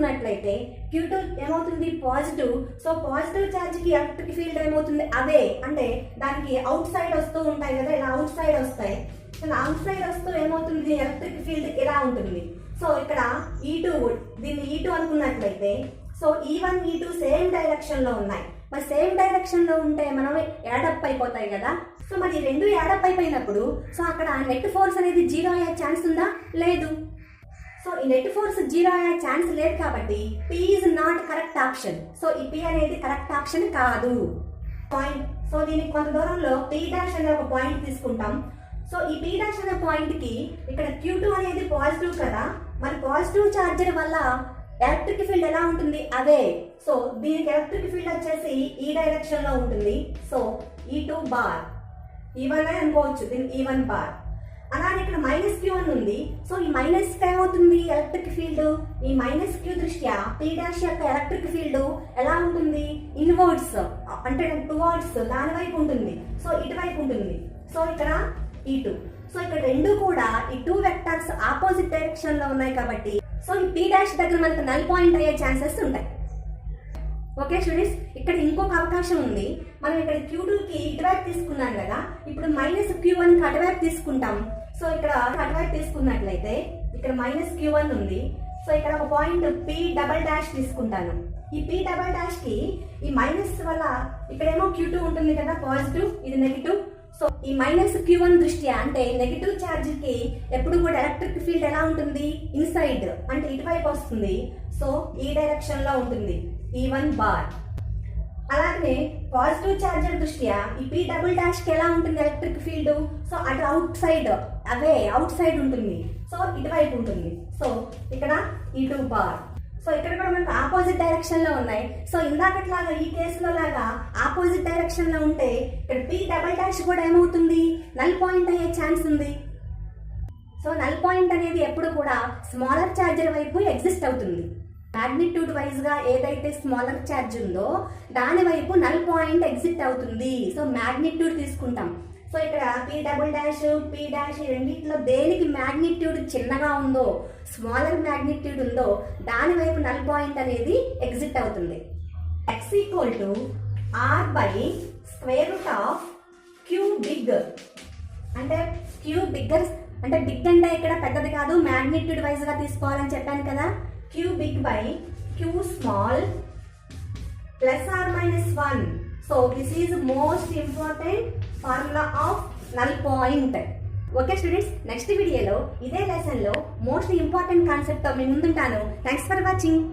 తీసుకున్నట్లయితే Q2 ఏమవుతుంది positive. So positive charge కి ఎలక్ట్రిక్ ఫీల్డ్ ఏమవుతుంది అదే, అంటే దానికి అవుట్ సైడ్ వస్తూ ఉంటాయి కదా, ఇలా అవుట్ సైడ్ వస్తాయి. ఇలా అవుట్ సైడ్ వస్తూ ఏమవుతుంది ఎలక్ట్రిక్ ఫీల్డ్ ఇలా ఉంటుంది. సో ఇక్కడ E2 దీన్ని E2 అనుకున్నట్లయితే so E1 E2 same direction లో ఉన్నాయి. మరి సేమ్ డైరెక్షన్ లో ఉంటే మనం యాడప్ అయిపోతాయి కదా. సో మరి రెండు యాడప్ అయిపోయినప్పుడు సో అక్కడ నెట్ ఫోర్స్ అనేది జీరో అయ్యే ఛాన్స్ ఉందా? లేదు. సో ఈ నెట్ ఫోర్స్ జీరో అయ్యే ఛాన్స్ లేదు కాబట్టి P is not correct option. So ఈ P అనేది కరెక్ట్ ఆప్షన్ కాదు. పాయింట్. సో దీనికి కొంత దూరంలో P' అనే ఒక పాయింట్ తీసుకుంటాం. సో ఈ P' అనే పాయింట్ కి ఇక్కడ Q2 అనేది పాజిటివ్ కదా, మరి పాజిటివ్ ఛార్జర్ వల్ల ఎలక్ట్రిక్ ఫీల్డ్ ఎలా ఉంటుంది అదే. సో దీనికి ఎలక్ట్రిక్ ఫీల్డ్ వచ్చేసి ఈ డైరెక్షన్ లో ఉంటుంది. సో E2 బార్ E1 అనుకోవచ్చు, దీనికి E1 బార్. అలానే ఇక్కడ -Q1 ఉంది. సో ఈ మైనస్ ఏమవుతుంది ఎలక్ట్రిక్ ఫీల్డ్, ఈ -Q దృష్ట్యా P' యొక్క ఎలక్ట్రిక్ ఫీల్డ్ ఎలా ఉంటుంది ఇన్వర్డ్స్, అంటే టువర్డ్స్ దాని వైపు ఉంటుంది. సో ఇటువైపు ఉంటుంది. సో ఇక్కడ E2. సో ఇక్కడ రెండు కూడా ఈ టూ వెక్టర్స్ ఆపోజిట్ డైరెక్షన్ లో ఉన్నాయి కాబట్టి సో ఈ P' దగ్గర మనకు నల్ పాయింట్ అయ్యే ఛాన్సెస్ ఉంటాయి. ఓకే స్టూడెంట్స్, ఇక్కడ ఇంకొక అవకాశం ఉంది. మనం ఇక్కడ Q2 కి ఇటువైపు తీసుకున్నాం కదా, ఇప్పుడు -Q1 కి అటువైపు తీసుకుంటాం. సో ఇక్కడ అటువైపు తీసుకున్నట్లయితే ఇక్కడ -Q1 ఉంది. సో ఇక్కడ ఒక పాయింట్ P" తీసుకుంటాను. ఈ P" కి ఈ మైనస్ వల్ల ఇక్కడేమో Q2 ఉంటుంది కదా పాజిటివ్, ఇది నెగిటివ్. సో ఈ -Q1 దృష్ట్యా అంటే నెగిటివ్ ఛార్జ్ కి ఎప్పుడు కూడా ఎలక్ట్రిక్ ఫీల్డ్ ఎలా ఉంటుంది ఇన్సైడ్, అంటే ఇటువైపు వస్తుంది. సో ఈ డైరెక్షన్ లో ఉంటుంది E1 బార్. అలాగే పాజిటివ్ ఛార్జర్ దృష్ట్యా ఈ P" కి ఎలా ఉంటుంది ఎలక్ట్రిక్ ఫీల్డ్, సో అటు అవుట్ సైడ్, అవే అవుట్ సైడ్ ఉంటుంది. సో ఇటువైపు ఉంటుంది. సో ఇక్కడ E2 బార్. సో ఇక్కడ కూడా మనకు ఆపోజిట్ డైరెక్షన్ లో ఉన్నాయి. సో ఇందాకట్లాగా ఈ కేసులో లాగా ఆపోజిట్ డైరెక్షన్ లో ఉంటే ఇక్కడ P" కూడా ఏమవుతుంది నల్ పాయింట్ అయ్యే ఛాన్స్ ఉంది. సో నల్ పాయింట్ అనేది ఎప్పుడు కూడా స్మాలర్ ఛార్జర్ వైపు ఎగ్జిస్ట్ అవుతుంది. మ్యాగ్నిట్యూడ్ వైజ్ గా ఏదైతే స్మాలర్ ఛార్జ్ ఉందో దాని వైపు నల్ పాయింట్ ఎగ్జిట్ అవుతుంది. సో మ్యాగ్నిట్యూడ్ తీసుకుంటాం. సో ఇక్కడ P' రెండింటిలో దేనికి మ్యాగ్నిట్యూడ్ చిన్నగా ఉందో, స్మాలర్ మ్యాగ్నిట్యూడ్ ఉందో దాని వైపు నల్ పాయింట్ అనేది ఎగ్జిట్ అవుతుంది. X = R/√of Q big. అంటే Q బిగ్గర్ అంటే బిగ్ అంటే ఇక్కడ పెద్దది కాదు, మ్యాగ్నిట్యూడ్ వైజ్ గా తీసుకోవాలని చెప్పాను కదా. Q big by Q small ±1. So this is most important formula of null point. Okay students, next వీడియోలో ఇదే లెసన్ లో మోస్ట్ ఇంపార్టెంట్ కాన్సెప్ట్ తో మీ ముందుంటాను. Thanks for watching.